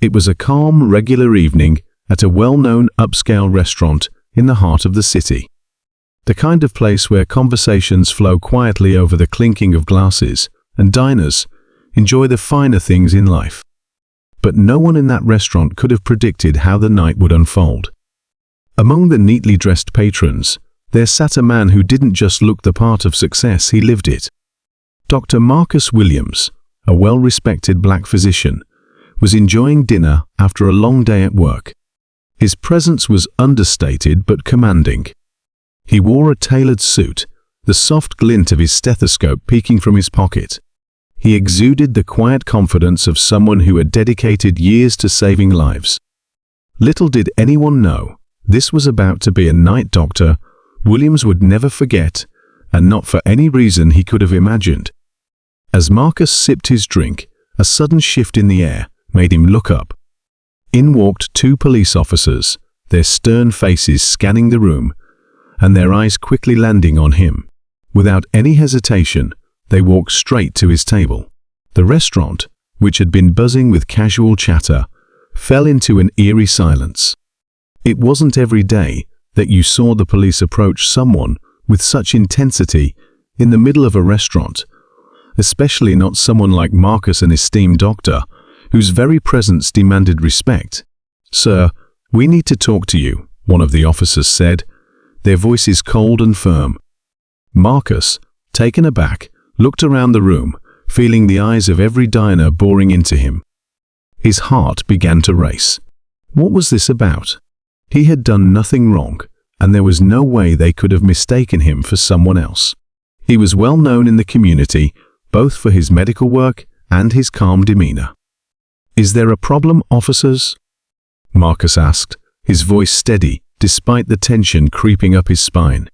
It was a calm, regular evening at a well-known upscale restaurant in the heart of the city. The kind of place where conversations flow quietly over the clinking of glasses and diners enjoy the finer things in life. But no one in that restaurant could have predicted how the night would unfold. Among the neatly dressed patrons, there sat a man who didn't just look the part of success, he lived it. Dr. Marcus Williams, a well-respected black physician, was enjoying dinner after a long day at work. His presence was understated but commanding. He wore a tailored suit, the soft glint of his stethoscope peeking from his pocket. He exuded the quiet confidence of someone who had dedicated years to saving lives. Little did anyone know, this was about to be a night Dr. Williams would never forget, and not for any reason he could have imagined. As Marcus sipped his drink, a sudden shift in the air made him look up. In walked two police officers, their stern faces scanning the room, and their eyes quickly landing on him. Without any hesitation, they walked straight to his table. The restaurant, which had been buzzing with casual chatter, fell into an eerie silence. It wasn't every day that you saw the police approach someone with such intensity in the middle of a restaurant, especially not someone like Marcus, an esteemed doctor, whose very presence demanded respect. "Sir, we need to talk to you," one of the officers said, their voices cold and firm. Marcus, taken aback, looked around the room, feeling the eyes of every diner boring into him. His heart began to race. What was this about? He had done nothing wrong, and there was no way they could have mistaken him for someone else. He was well known in the community, both for his medical work and his calm demeanor. "Is there a problem, officers?" Marcus asked, his voice steady despite the tension creeping up his spine.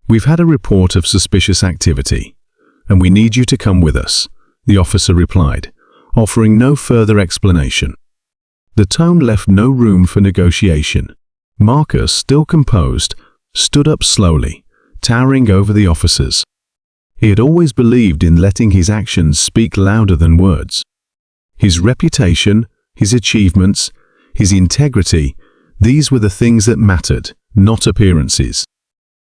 "We've had a report of suspicious activity, and we need you to come with us," the officer replied, offering no further explanation. The tone left no room for negotiation. Marcus, still composed, stood up slowly, towering over the officers. He had always believed in letting his actions speak louder than words. His reputation, his achievements, his integrity, these were the things that mattered, not appearances.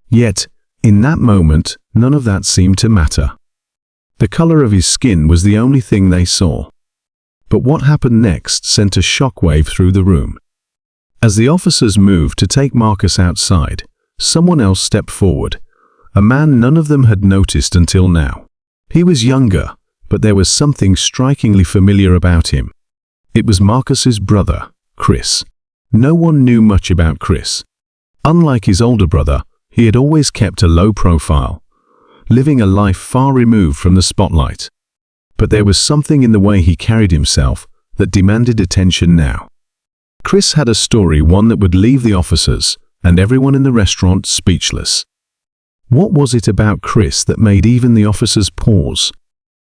Yet, in that moment, none of that seemed to matter. The color of his skin was the only thing they saw. But what happened next sent a shockwave through the room. As the officers moved to take Marcus outside, someone else stepped forward, a man none of them had noticed until now. He was younger, but there was something strikingly familiar about him. It was Marcus's brother, Chris. No one knew much about Chris. Unlike his older brother, he had always kept a low profile, living a life far removed from the spotlight. But there was something in the way he carried himself that demanded attention now. Chris had a story, one that would leave the officers and everyone in the restaurant speechless. What was it about Chris that made even the officers pause?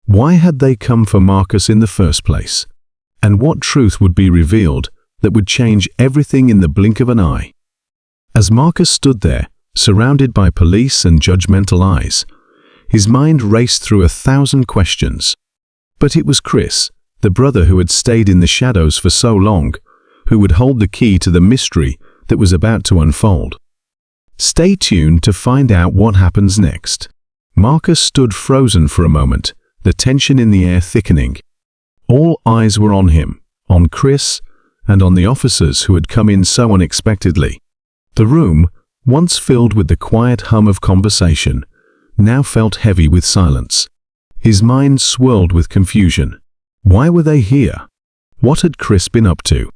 Why had they come for Marcus in the first place? And what truth would be revealed that would change everything in the blink of an eye? As Marcus stood there, surrounded by police and judgmental eyes, his mind raced through 1,000 questions. But it was Chris, the brother who had stayed in the shadows for so long, who would hold the key to the mystery that was about to unfold. Stay tuned to find out what happens next. Marcus stood frozen for a moment, the tension in the air thickening. All eyes were on him, on Chris, and on the officers who had come in so unexpectedly. The room, once filled with the quiet hum of conversation, now felt heavy with silence. His mind swirled with confusion. Why were they here? What had Chris been up to?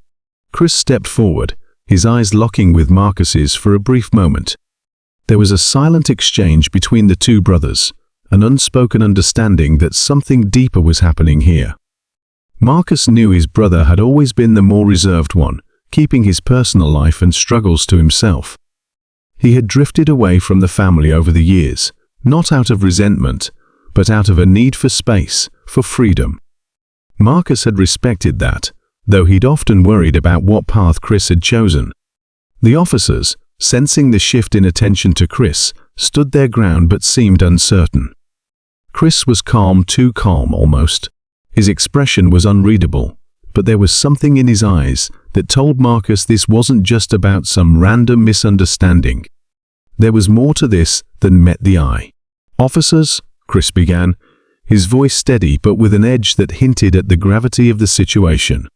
Chris stepped forward, his eyes locking with Marcus's for a brief moment. There was a silent exchange between the two brothers, an unspoken understanding that something deeper was happening here. Marcus knew his brother had always been the more reserved one, keeping his personal life and struggles to himself. He had drifted away from the family over the years, not out of resentment, but out of a need for space, for freedom. Marcus had respected that, though he'd often worried about what path Chris had chosen. The officers, sensing the shift in attention to Chris, stood their ground but seemed uncertain. Chris was calm, too calm almost. His expression was unreadable, but there was something in his eyes that told Marcus this wasn't just about some random misunderstanding. There was more to this than met the eye. "Officers," Chris began, his voice steady but with an edge that hinted at the gravity of the situation.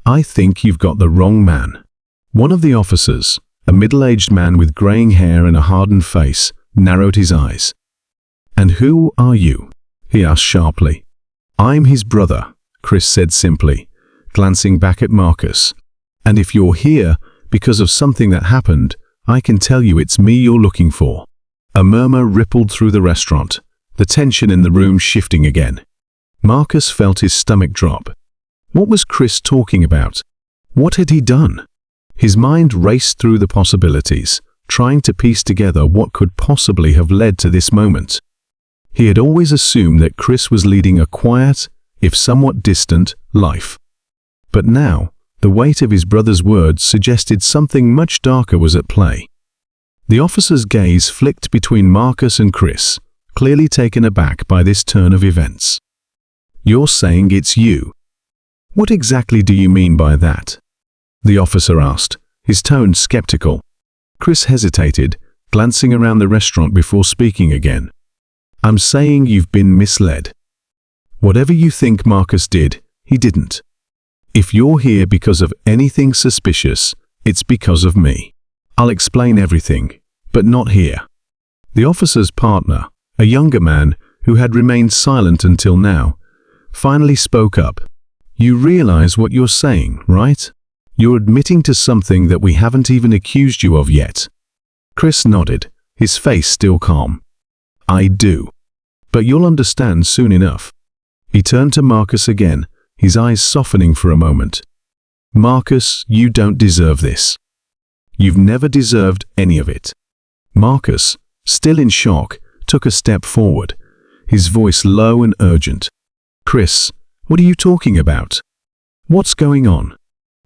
"I think you've got the wrong man." One of the officers, a middle-aged man with graying hair and a hardened face, narrowed his eyes. "And who are you?" he asked sharply. "I'm his brother," Chris said simply, glancing back at Marcus. "And if you're here because of something that happened, I can tell you it's me you're looking for." A murmur rippled through the restaurant, the tension in the room shifting again. Marcus felt his stomach drop. What was Chris talking about? What had he done? His mind raced through the possibilities, trying to piece together what could possibly have led to this moment. He had always assumed that Chris was leading a quiet, if somewhat distant, life. But now, the weight of his brother's words suggested something much darker was at play. The officer's gaze flicked between Marcus and Chris, clearly taken aback by this turn of events. "You're saying it's you. What exactly do you mean by that?" the officer asked, his tone skeptical. Chris hesitated, glancing around the restaurant before speaking again. "I'm saying you've been misled. Whatever you think Marcus did, he didn't. If you're here because of anything suspicious, it's because of me. I'll explain everything, but not here." The officer's partner, a younger man who had remained silent until now, finally spoke up. "You realize what you're saying, right? You're admitting to something that we haven't even accused you of yet." Chris nodded, his face still calm. "I do. But you'll understand soon enough." He turned to Marcus again, his eyes softening for a moment. "Marcus, you don't deserve this. You've never deserved any of it." Marcus, still in shock, took a step forward, his voice low and urgent. "Chris, what are you talking about? What's going on?"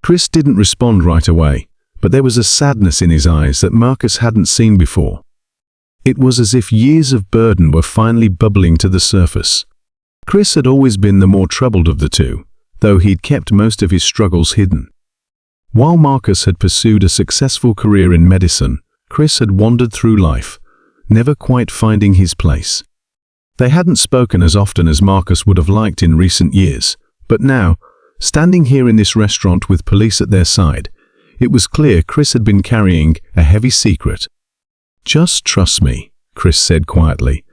Chris didn't respond right away, but there was a sadness in his eyes that Marcus hadn't seen before. It was as if years of burden were finally bubbling to the surface. Chris had always been the more troubled of the two, though he'd kept most of his struggles hidden. While Marcus had pursued a successful career in medicine, Chris had wandered through life, never quite finding his place. They hadn't spoken as often as Marcus would have liked in recent years, but now, standing here in this restaurant with police at their side, it was clear Chris had been carrying a heavy secret. "Just trust me," Chris said quietly,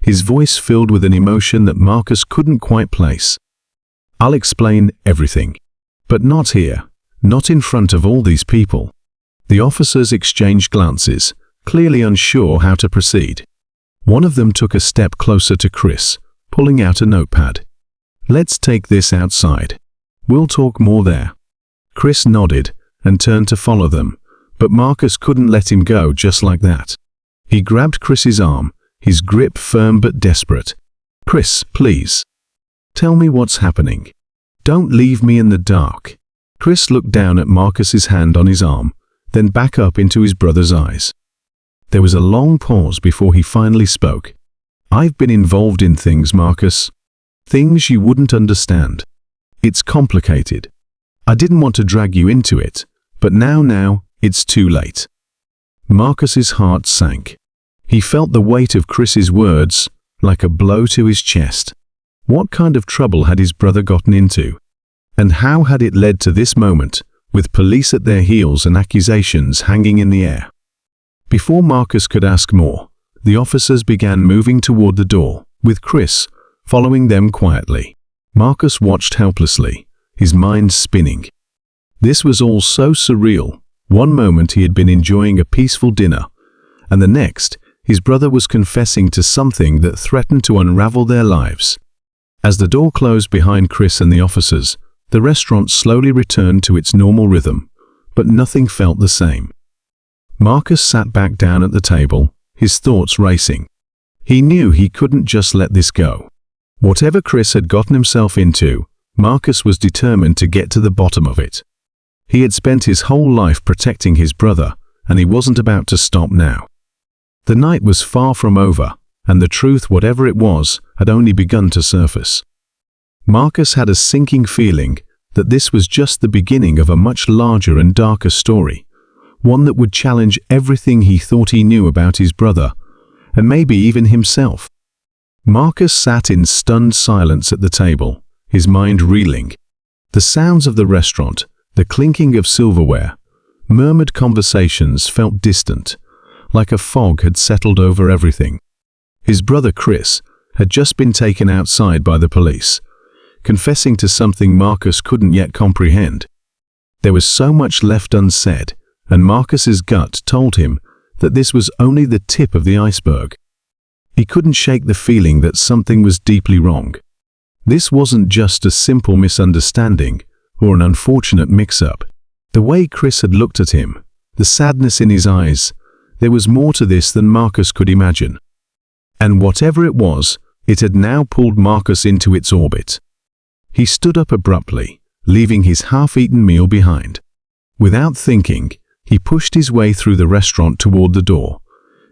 his voice filled with an emotion that Marcus couldn't quite place. "I'll explain everything. But not here, not in front of all these people." The officers exchanged glances, clearly unsure how to proceed. One of them took a step closer to Chris, pulling out a notepad. "Let's take this outside. We'll talk more there." Chris nodded and turned to follow them, but Marcus couldn't let him go just like that. He grabbed Chris's arm, his grip firm but desperate. "Chris, please. Tell me what's happening. Don't leave me in the dark." Chris looked down at Marcus's hand on his arm, then back up into his brother's eyes. There was a long pause before he finally spoke. "I've been involved in things, Marcus. Things you wouldn't understand. It's complicated. I didn't want to drag you into it, but now, it's too late." Marcus's heart sank. He felt the weight of Chris's words, like a blow to his chest. What kind of trouble had his brother gotten into? And how had it led to this moment, with police at their heels and accusations hanging in the air? Before Marcus could ask more, the officers began moving toward the door, with Chris following them quietly. Marcus watched helplessly, his mind spinning. This was all so surreal. One moment he had been enjoying a peaceful dinner, and the next, his brother was confessing to something that threatened to unravel their lives. As the door closed behind Chris and the officers, the restaurant slowly returned to its normal rhythm, but nothing felt the same. Marcus sat back down at the table, his thoughts racing. He knew he couldn't just let this go. Whatever Chris had gotten himself into, Marcus was determined to get to the bottom of it. He had spent his whole life protecting his brother, and he wasn't about to stop now. The night was far from over, and the truth, whatever it was, had only begun to surface. Marcus had a sinking feeling that this was just the beginning of a much larger and darker story, one that would challenge everything he thought he knew about his brother, and maybe even himself. Marcus sat in stunned silence at the table, his mind reeling. The sounds of the restaurant, the clinking of silverware, murmured conversations felt distant, like a fog had settled over everything. His brother Chris had just been taken outside by the police, confessing to something Marcus couldn't yet comprehend. There was so much left unsaid, and Marcus's gut told him that this was only the tip of the iceberg. He couldn't shake the feeling that something was deeply wrong. This wasn't just a simple misunderstanding or an unfortunate mix-up. The way Chris had looked at him, the sadness in his eyes, there was more to this than Marcus could imagine. And whatever it was, it had now pulled Marcus into its orbit. He stood up abruptly, leaving his half-eaten meal behind. Without thinking, he pushed his way through the restaurant toward the door,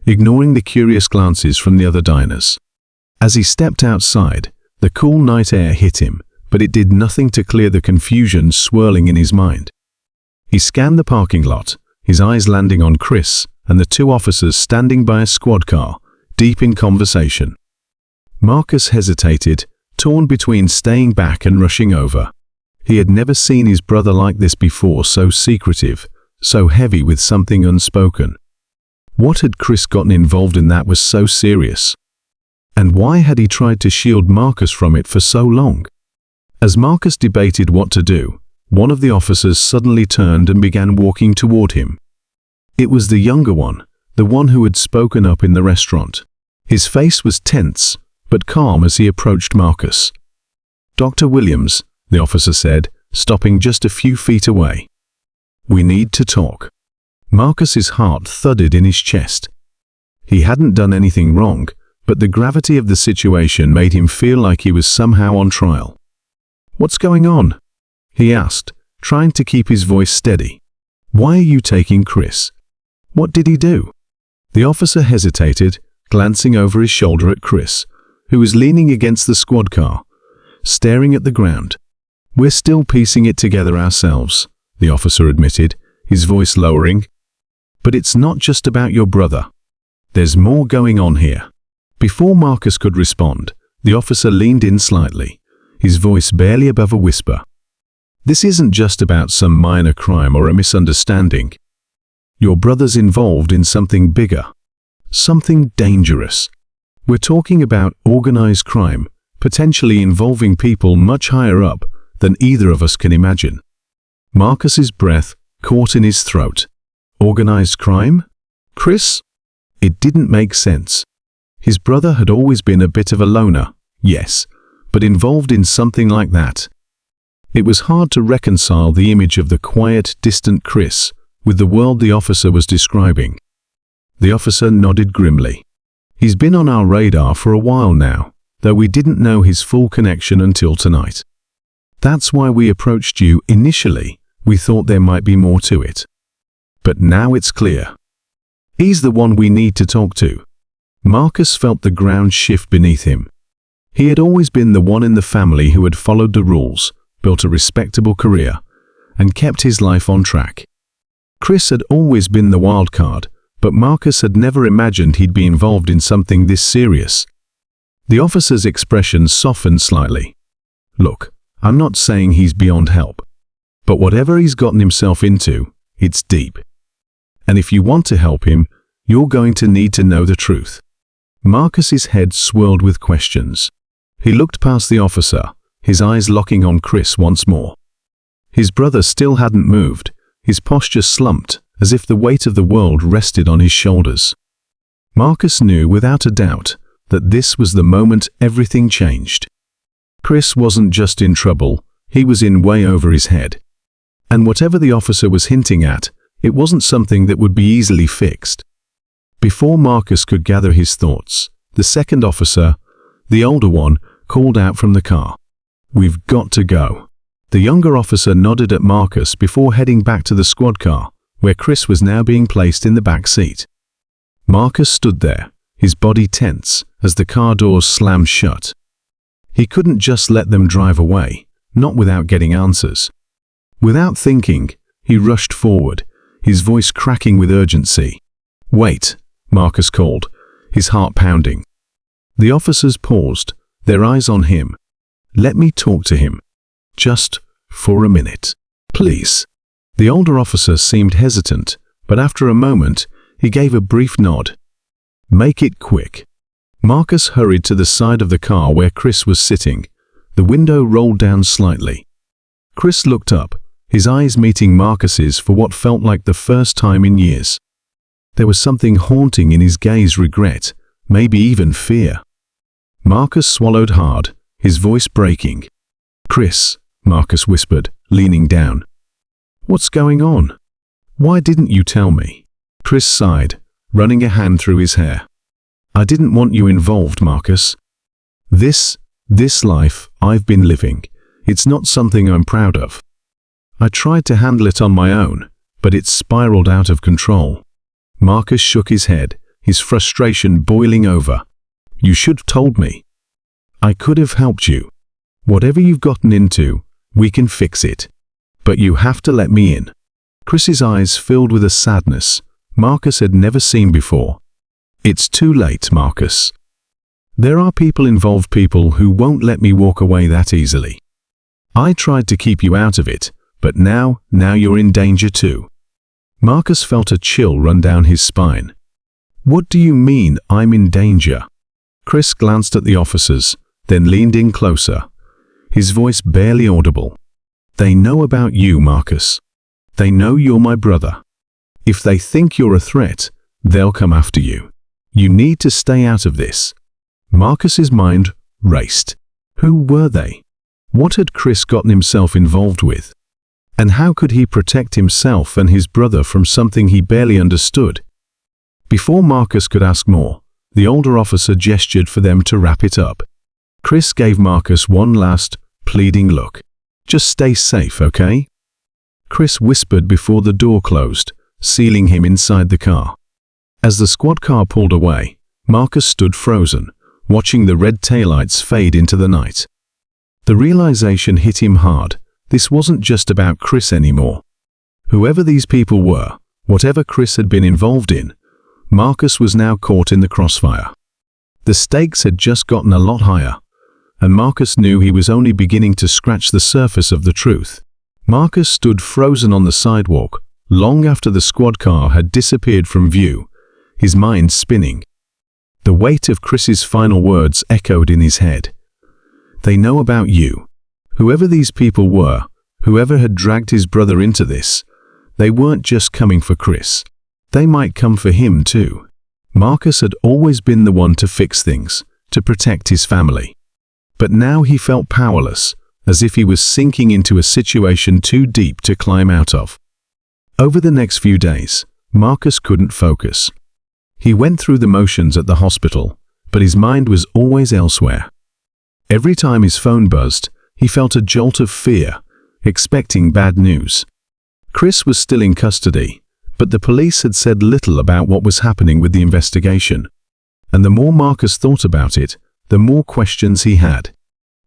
ignoring the curious glances from the other diners. As he stepped outside, the cool night air hit him, but it did nothing to clear the confusion swirling in his mind. He scanned the parking lot, his eyes landing on Chris and the two officers standing by a squad car, deep in conversation. Marcus hesitated, torn between staying back and rushing over. He had never seen his brother like this before, so secretive, so heavy with something unspoken. What had Chris gotten involved in that was so serious? And why had he tried to shield Marcus from it for so long? As Marcus debated what to do, one of the officers suddenly turned and began walking toward him. It was the younger one, the one who had spoken up in the restaurant. His face was tense, but calm as he approached Marcus. "Dr. Williams," the officer said, stopping just a few feet away. "We need to talk." Marcus's heart thudded in his chest. He hadn't done anything wrong, but the gravity of the situation made him feel like he was somehow on trial. "What's going on?" he asked, trying to keep his voice steady. "Why are you taking Chris? What did he do?" The officer hesitated, glancing over his shoulder at Chris, who was leaning against the squad car, staring at the ground. "We're still piecing it together ourselves," the officer admitted, his voice lowering. "But it's not just about your brother. There's more going on here." Before Marcus could respond, the officer leaned in slightly, his voice barely above a whisper. "This isn't just about some minor crime or a misunderstanding. Your brother's involved in something bigger, something dangerous. We're talking about organized crime, potentially involving people much higher up than either of us can imagine." Marcus's breath caught in his throat. Organized crime? Chris? It didn't make sense. His brother had always been a bit of a loner, yes, but involved in something like that. It was hard to reconcile the image of the quiet, distant Chris with the world the officer was describing. The officer nodded grimly. "He's been on our radar for a while now, though we didn't know his full connection until tonight. That's why we approached you initially. We thought there might be more to it. But now it's clear. He's the one we need to talk to." Marcus felt the ground shift beneath him. He had always been the one in the family who had followed the rules, built a respectable career, and kept his life on track. Chris had always been the wild card, but Marcus had never imagined he'd be involved in something this serious. The officer's expression softened slightly. "Look, I'm not saying he's beyond help, but whatever he's gotten himself into, it's deep. And if you want to help him, you're going to need to know the truth." Marcus's head swirled with questions. He looked past the officer, his eyes locking on Chris once more. His brother still hadn't moved, his posture slumped, as if the weight of the world rested on his shoulders. Marcus knew without a doubt that this was the moment everything changed. Chris wasn't just in trouble, he was in way over his head. And whatever the officer was hinting at, it wasn't something that would be easily fixed. Before Marcus could gather his thoughts, the second officer, the older one, called out from the car. "We've got to go." The younger officer nodded at Marcus before heading back to the squad car, where Chris was now being placed in the back seat. Marcus stood there, his body tense, as the car doors slammed shut. He couldn't just let them drive away, not without getting answers. Without thinking, he rushed forward, his voice cracking with urgency. "Wait," Marcus called, his heart pounding. The officers paused, their eyes on him. "Let me talk to him. Just for a minute, please." The older officer seemed hesitant, but after a moment, he gave a brief nod. "Make it quick." Marcus hurried to the side of the car where Chris was sitting. The window rolled down slightly. Chris looked up, his eyes meeting Marcus's for what felt like the first time in years. There was something haunting in his gaze, regret, maybe even fear. Marcus swallowed hard, his voice breaking. "Chris," Marcus whispered, leaning down. "What's going on? Why didn't you tell me?" Chris sighed, running a hand through his hair. "I didn't want you involved, Marcus. This life I've been living, it's not something I'm proud of. I tried to handle it on my own, but it spiraled out of control." Marcus shook his head, his frustration boiling over. "You should have told me. I could have helped you. Whatever you've gotten into, we can fix it. But you have to let me in." Chris's eyes filled with a sadness Marcus had never seen before. "It's too late, Marcus. There are people involved, people who won't let me walk away that easily. I tried to keep you out of it, but now you're in danger too." Marcus felt a chill run down his spine. "What do you mean I'm in danger?" Chris glanced at the officers, then leaned in closer, his voice barely audible. "They know about you, Marcus. They know you're my brother. If they think you're a threat, they'll come after you. You need to stay out of this." Marcus's mind raced. Who were they? What had Chris gotten himself involved with? And how could he protect himself and his brother from something he barely understood? Before Marcus could ask more, the older officer gestured for them to wrap it up. Chris gave Marcus one last, pleading look. "Just stay safe, okay?" Chris whispered before the door closed, sealing him inside the car. As the squad car pulled away, Marcus stood frozen, watching the red taillights fade into the night. The realization hit him hard. This wasn't just about Chris anymore. Whoever these people were, whatever Chris had been involved in, Marcus was now caught in the crossfire. The stakes had just gotten a lot higher, and Marcus knew he was only beginning to scratch the surface of the truth. Marcus stood frozen on the sidewalk, long after the squad car had disappeared from view, his mind spinning. The weight of Chris's final words echoed in his head. "They know about you." Whoever these people were, whoever had dragged his brother into this, they weren't just coming for Chris. They might come for him too. Marcus had always been the one to fix things, to protect his family. But now he felt powerless, as if he was sinking into a situation too deep to climb out of. Over the next few days, Marcus couldn't focus. He went through the motions at the hospital, but his mind was always elsewhere. Every time his phone buzzed, he felt a jolt of fear, expecting bad news. Chris was still in custody, but the police had said little about what was happening with the investigation. And the more Marcus thought about it, the more questions he had.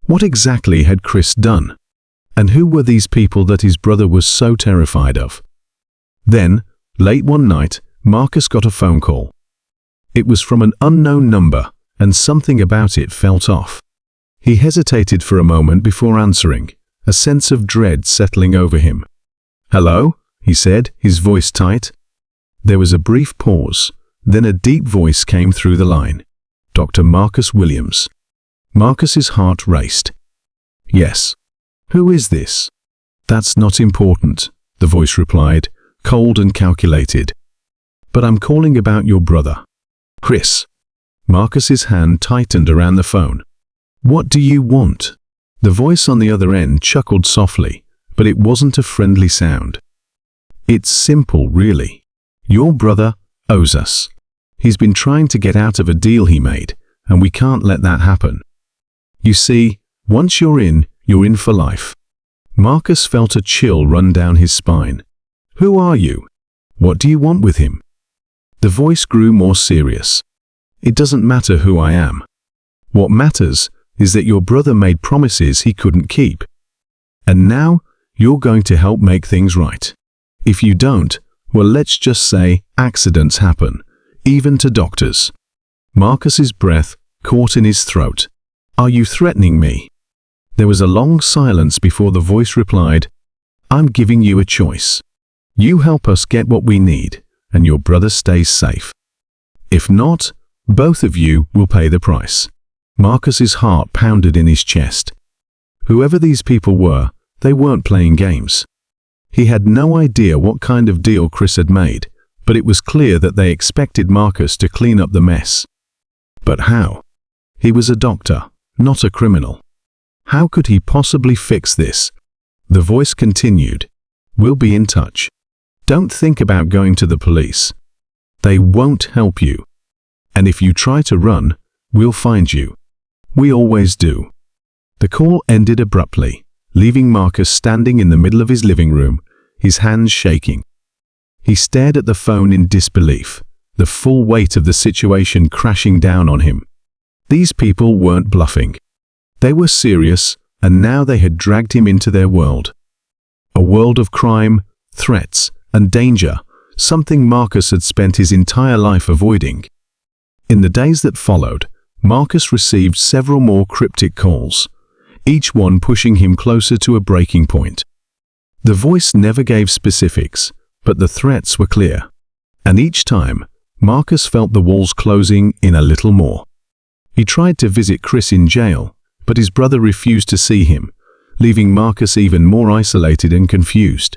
What exactly had Chris done? And who were these people that his brother was so terrified of? Then, late one night, Marcus got a phone call. It was from an unknown number, and something about it felt off. He hesitated for a moment before answering, a sense of dread settling over him. "Hello?" he said, his voice tight. There was a brief pause, then a deep voice came through the line. "Dr. Marcus Williams." Marcus's heart raced. "Yes." "Who is this?" "That's not important," the voice replied, cold and calculated. "But I'm calling about your brother, Chris." Marcus's hand tightened around the phone. "What do you want?" The voice on the other end chuckled softly, but it wasn't a friendly sound. "It's simple, really. Your brother owes us. He's been trying to get out of a deal he made, and we can't let that happen. You see, once you're in for life." Marcus felt a chill run down his spine. "Who are you? What do you want with him?" The voice grew more serious. "It doesn't matter who I am. What matters is that your brother made promises he couldn't keep. And now, you're going to help make things right. If you don't, well, let's just say accidents happen, even to doctors. Marcus's breath caught in his throat. Are you threatening me? There was a long silence before the voice replied, I'm giving you a choice. You help us get what we need, and your brother stays safe. If not, both of you will pay the price. Marcus's heart pounded in his chest. Whoever these people were, they weren't playing games. He had no idea what kind of deal Chris had made, but it was clear that they expected Marcus to clean up the mess. But how? He was a doctor, not a criminal. How could he possibly fix this? The voice continued, We'll be in touch. Don't think about going to the police. They won't help you. And if you try to run, we'll find you. We always do. The call ended abruptly, leaving Marcus standing in the middle of his living room, his hands shaking. He stared at the phone in disbelief, the full weight of the situation crashing down on him. These people weren't bluffing. They were serious, and now they had dragged him into their world. A world of crime, threats, and danger, something Marcus had spent his entire life avoiding. In the days that followed, Marcus received several more cryptic calls, each one pushing him closer to a breaking point. The voice never gave specifics, but the threats were clear. And each time, Marcus felt the walls closing in a little more. He tried to visit Chris in jail, but his brother refused to see him, leaving Marcus even more isolated and confused.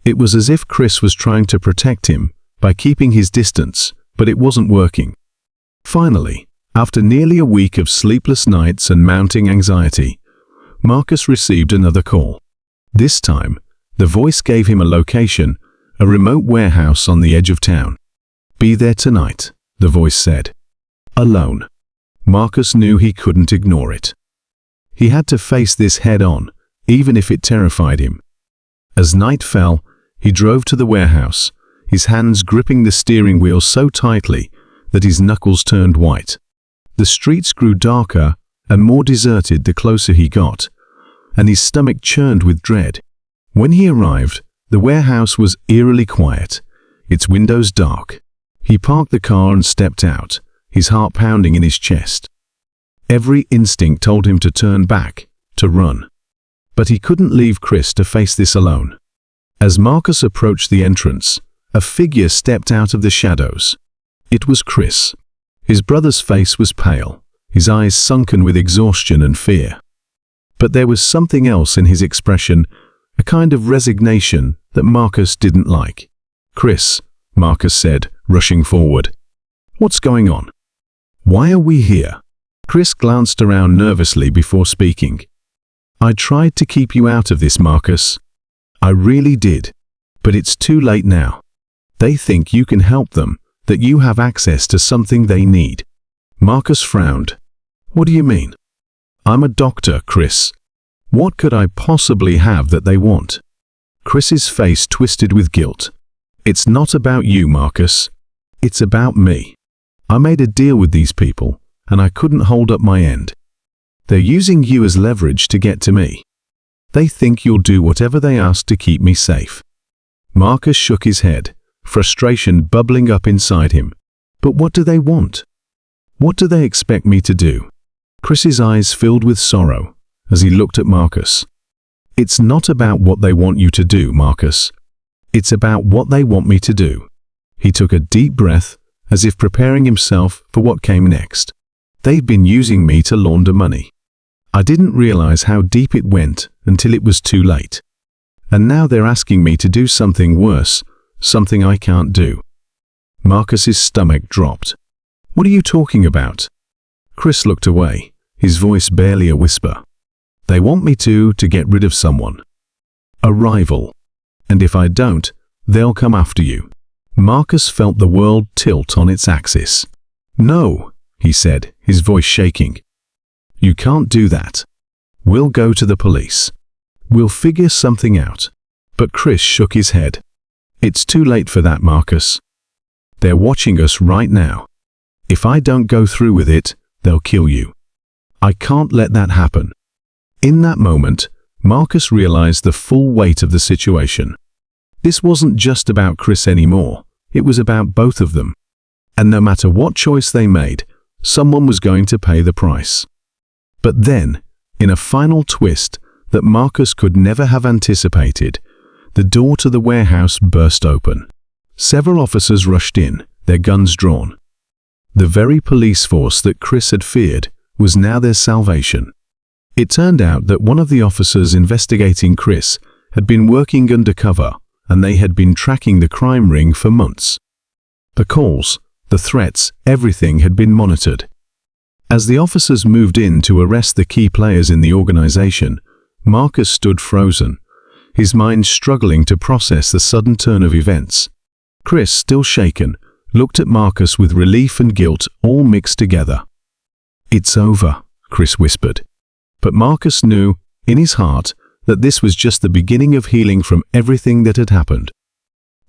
It was as if Chris was trying to protect him by keeping his distance, but it wasn't working. Finally, after nearly a week of sleepless nights and mounting anxiety, Marcus received another call. This time, the voice gave him a location, a remote warehouse on the edge of town. Be there tonight, the voice said. Alone. Marcus knew he couldn't ignore it. He had to face this head-on, even if it terrified him. As night fell, he drove to the warehouse, his hands gripping the steering wheel so tightly that his knuckles turned white. The streets grew darker and more deserted the closer he got, and his stomach churned with dread. When he arrived, the warehouse was eerily quiet, its windows dark. He parked the car and stepped out, his heart pounding in his chest. Every instinct told him to turn back, to run. But he couldn't leave Chris to face this alone. As Marcus approached the entrance, a figure stepped out of the shadows. It was Chris. His brother's face was pale, his eyes sunken with exhaustion and fear. But there was something else in his expression, a kind of resignation that Marcus didn't like. Chris, Marcus said, rushing forward. What's going on? Why are we here? Chris glanced around nervously before speaking. I tried to keep you out of this, Marcus. I really did. But it's too late now. They think you can help them, that you have access to something they need. Marcus frowned. What do you mean? I'm a doctor, Chris. What could I possibly have that they want? Chris's face twisted with guilt. It's not about you, Marcus. It's about me. I made a deal with these people, and I couldn't hold up my end. They're using you as leverage to get to me. They think you'll do whatever they ask to keep me safe. Marcus shook his head, frustration bubbling up inside him. But what do they want? What do they expect me to do? Chris's eyes filled with sorrow as he looked at Marcus. It's not about what they want you to do, Marcus. It's about what they want me to do. He took a deep breath, as if preparing himself for what came next. They've been using me to launder money. I didn't realize how deep it went until it was too late. And now they're asking me to do something worse, something I can't do. Marcus's stomach dropped. What are you talking about? Chris looked away, his voice barely a whisper. They want me to get rid of someone. A rival. And if I don't, they'll come after you. Marcus felt the world tilt on its axis. No, he said, his voice shaking. You can't do that. We'll go to the police. We'll figure something out. But Chris shook his head. It's too late for that, Marcus. They're watching us right now. If I don't go through with it, they'll kill you. I can't let that happen. In that moment, Marcus realized the full weight of the situation. This wasn't just about Chris anymore, it was about both of them. And no matter what choice they made, someone was going to pay the price. But then, in a final twist that Marcus could never have anticipated, the door to the warehouse burst open. Several officers rushed in, their guns drawn. The very police force that Chris had feared was now their salvation. It turned out that one of the officers investigating Chris had been working undercover, and they had been tracking the crime ring for months. The calls, the threats, everything had been monitored. As the officers moved in to arrest the key players in the organization, Marcus stood frozen, his mind struggling to process the sudden turn of events. Chris, still shaken, looked at Marcus with relief and guilt all mixed together. "It's over," Chris whispered. But Marcus knew, in his heart, that this was just the beginning of healing from everything that had happened.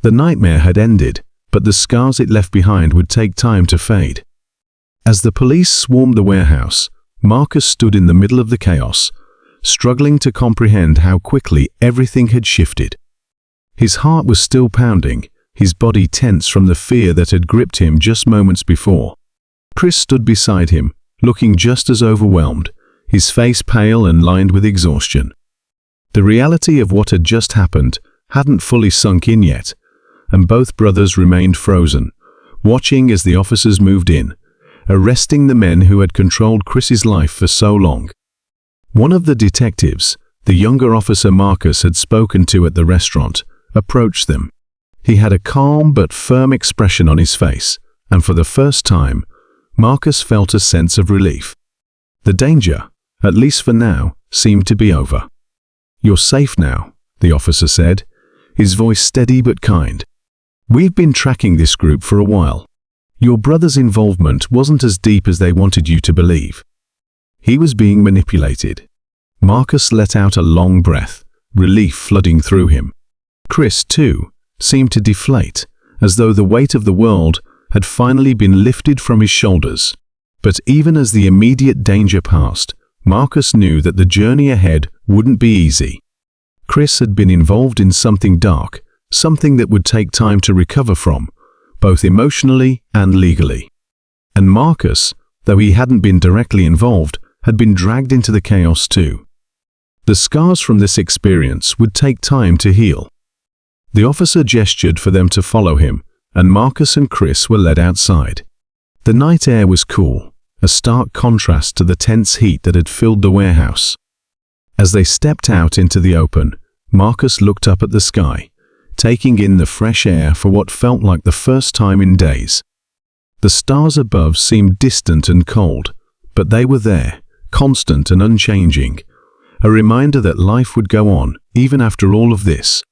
The nightmare had ended, but the scars it left behind would take time to fade. As the police swarmed the warehouse, Marcus stood in the middle of the chaos, struggling to comprehend how quickly everything had shifted. His heart was still pounding, his body tense from the fear that had gripped him just moments before. Chris stood beside him, looking just as overwhelmed, his face pale and lined with exhaustion. The reality of what had just happened hadn't fully sunk in yet, and both brothers remained frozen, watching as the officers moved in, arresting the men who had controlled Chris's life for so long. One of the detectives, the younger officer Marcus had spoken to at the restaurant, approached them. He had a calm but firm expression on his face, and for the first time, Marcus felt a sense of relief. The danger, at least for now, seemed to be over. "You're safe now," the officer said, his voice steady but kind. "We've been tracking this group for a while. Your brother's involvement wasn't as deep as they wanted you to believe. He was being manipulated." Marcus let out a long breath, relief flooding through him. Chris, too, seemed to deflate, as though the weight of the world had finally been lifted from his shoulders. But even as the immediate danger passed, Marcus knew that the journey ahead wouldn't be easy. Chris had been involved in something dark, something that would take time to recover from, both emotionally and legally. And Marcus, though he hadn't been directly involved, had been dragged into the chaos too. The scars from this experience would take time to heal. The officer gestured for them to follow him, and Marcus and Chris were led outside. The night air was cool, a stark contrast to the tense heat that had filled the warehouse. As they stepped out into the open, Marcus looked up at the sky, taking in the fresh air for what felt like the first time in days. The stars above seemed distant and cold, but they were there, constant and unchanging, a reminder that life would go on even after all of this.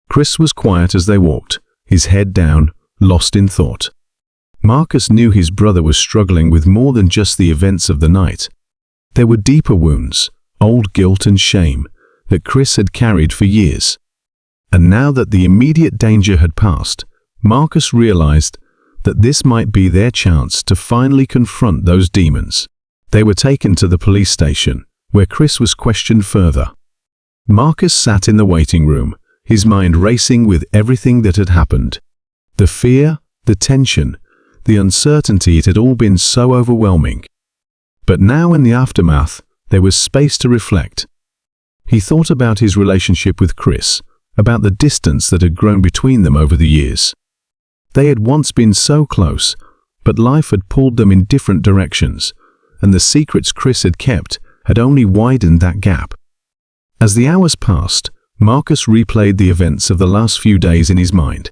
Chris was quiet as they walked, his head down, lost in thought. Marcus knew his brother was struggling with more than just the events of the night. There were deeper wounds, old guilt and shame, that Chris had carried for years. And now that the immediate danger had passed, Marcus realized that this might be their chance to finally confront those demons. They were taken to the police station, where Chris was questioned further. Marcus sat in the waiting room, his mind racing with everything that had happened. The fear, the tension, the uncertainty, it had all been so overwhelming. But now in the aftermath, there was space to reflect. He thought about his relationship with Chris, about the distance that had grown between them over the years. They had once been so close, but life had pulled them in different directions, and the secrets Chris had kept had only widened that gap. As the hours passed, Marcus replayed the events of the last few days in his mind.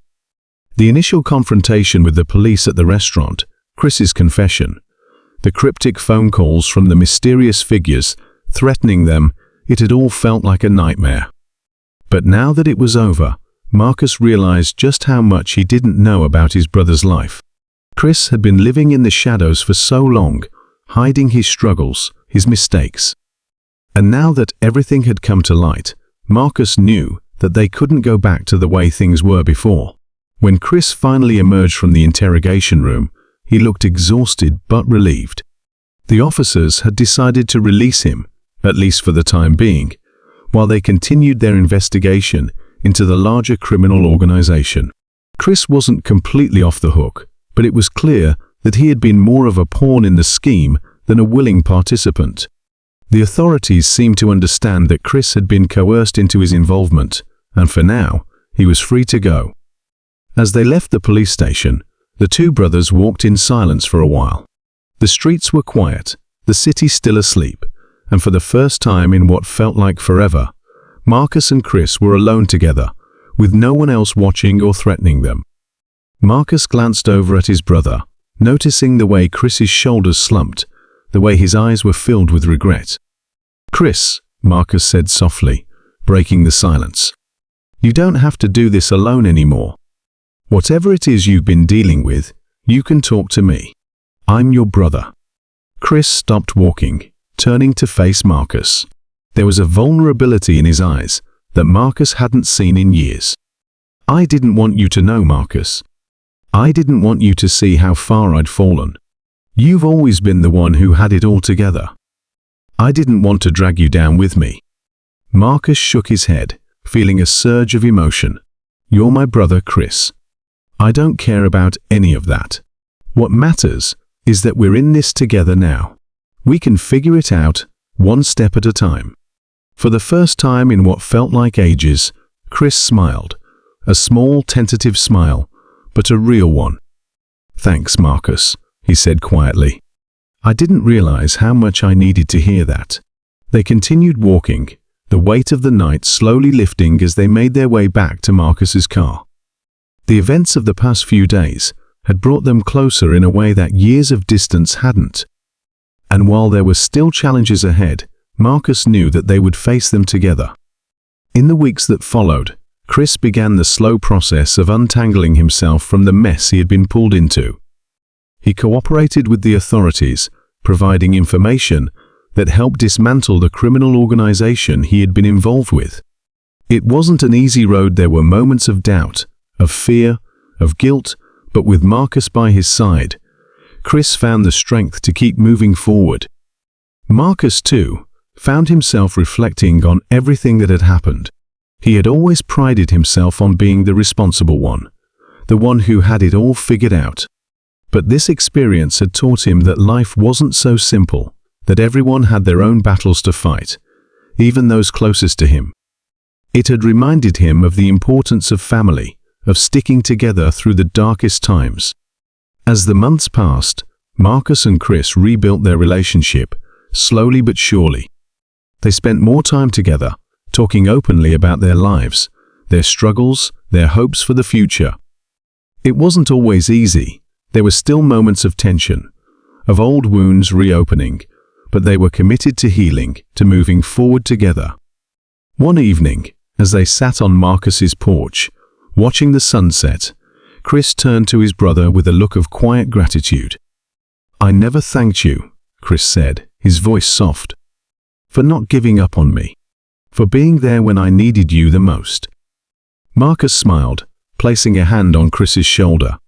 The initial confrontation with the police at the restaurant, Chris's confession, the cryptic phone calls from the mysterious figures threatening them, it had all felt like a nightmare. But now that it was over, Marcus realized just how much he didn't know about his brother's life. Chris had been living in the shadows for so long, hiding his struggles, his mistakes. And now that everything had come to light, Marcus knew that they couldn't go back to the way things were before. When Chris finally emerged from the interrogation room, he looked exhausted but relieved. The officers had decided to release him, at least for the time being, while they continued their investigation into the larger criminal organization. Chris wasn't completely off the hook, but it was clear that he had been more of a pawn in the scheme than a willing participant. The authorities seemed to understand that Chris had been coerced into his involvement, and for now, he was free to go. As they left the police station, the two brothers walked in silence for a while. The streets were quiet, the city still asleep, and for the first time in what felt like forever, Marcus and Chris were alone together, with no one else watching or threatening them. Marcus glanced over at his brother, noticing the way Chris's shoulders slumped, the way his eyes were filled with regret. "Chris," Marcus said softly, breaking the silence, "you don't have to do this alone anymore. Whatever it is you've been dealing with, you can talk to me. I'm your brother." Chris stopped walking, turning to face Marcus. There was a vulnerability in his eyes that Marcus hadn't seen in years. "I didn't want you to know, Marcus. I didn't want you to see how far I'd fallen. You've always been the one who had it all together. I didn't want to drag you down with me." Marcus shook his head, feeling a surge of emotion. "You're my brother, Chris. I don't care about any of that. What matters is that we're in this together now. We can figure it out, one step at a time." For the first time in what felt like ages, Chris smiled, a small, tentative smile, but a real one. "Thanks, Marcus," he said quietly. "I didn't realize how much I needed to hear that." They continued walking, the weight of the night slowly lifting as they made their way back to Marcus's car. The events of the past few days had brought them closer in a way that years of distance hadn't. And while there were still challenges ahead, Marcus knew that they would face them together. In the weeks that followed, Chris began the slow process of untangling himself from the mess he had been pulled into. He cooperated with the authorities, providing information that helped dismantle the criminal organization he had been involved with. It wasn't an easy road. There were moments of doubt, of fear, of guilt, but with Marcus by his side, Chris found the strength to keep moving forward. Marcus, too, found himself reflecting on everything that had happened. He had always prided himself on being the responsible one, the one who had it all figured out. But this experience had taught him that life wasn't so simple, that everyone had their own battles to fight, even those closest to him. It had reminded him of the importance of family, of sticking together through the darkest times. As the months passed, Marcus and Chris rebuilt their relationship, slowly but surely. They spent more time together, talking openly about their lives, their struggles, their hopes for the future. It wasn't always easy. There were still moments of tension, of old wounds reopening, but they were committed to healing, to moving forward together. One evening, as they sat on Marcus's porch, watching the sunset, Chris turned to his brother with a look of quiet gratitude. "I never thanked you," Chris said, his voice soft, "for not giving up on me, for being there when I needed you the most." Marcus smiled, placing a hand on Chris's shoulder.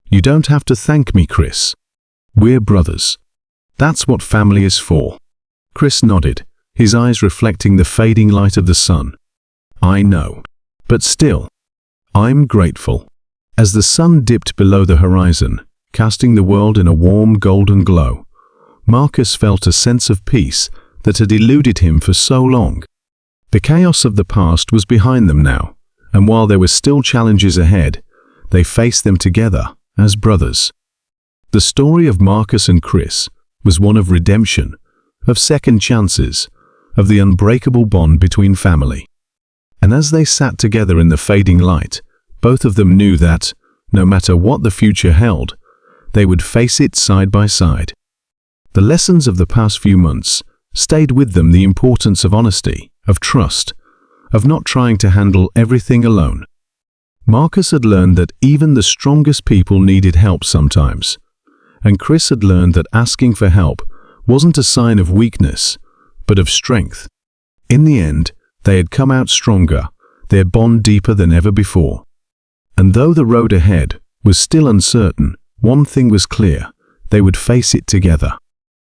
"You don't have to thank me, Chris. We're brothers. That's what family is for." Chris nodded, his eyes reflecting the fading light of the sun. "I know. But still, I'm grateful." As the sun dipped below the horizon, casting the world in a warm golden glow, Marcus felt a sense of peace that had eluded him for so long. The chaos of the past was behind them now, and while there were still challenges ahead, they faced them together as brothers. The story of Marcus and Chris was one of redemption, of second chances, of the unbreakable bond between family. And as they sat together in the fading light, both of them knew that, no matter what the future held, they would face it side by side. The lessons of the past few months stayed with them: the importance of honesty, of trust, of not trying to handle everything alone. Marcus had learned that even the strongest people needed help sometimes, and Chris had learned that asking for help wasn't a sign of weakness, but of strength. In the end, they had come out stronger, their bond deeper than ever before. And though the road ahead was still uncertain, one thing was clear: they would face it together.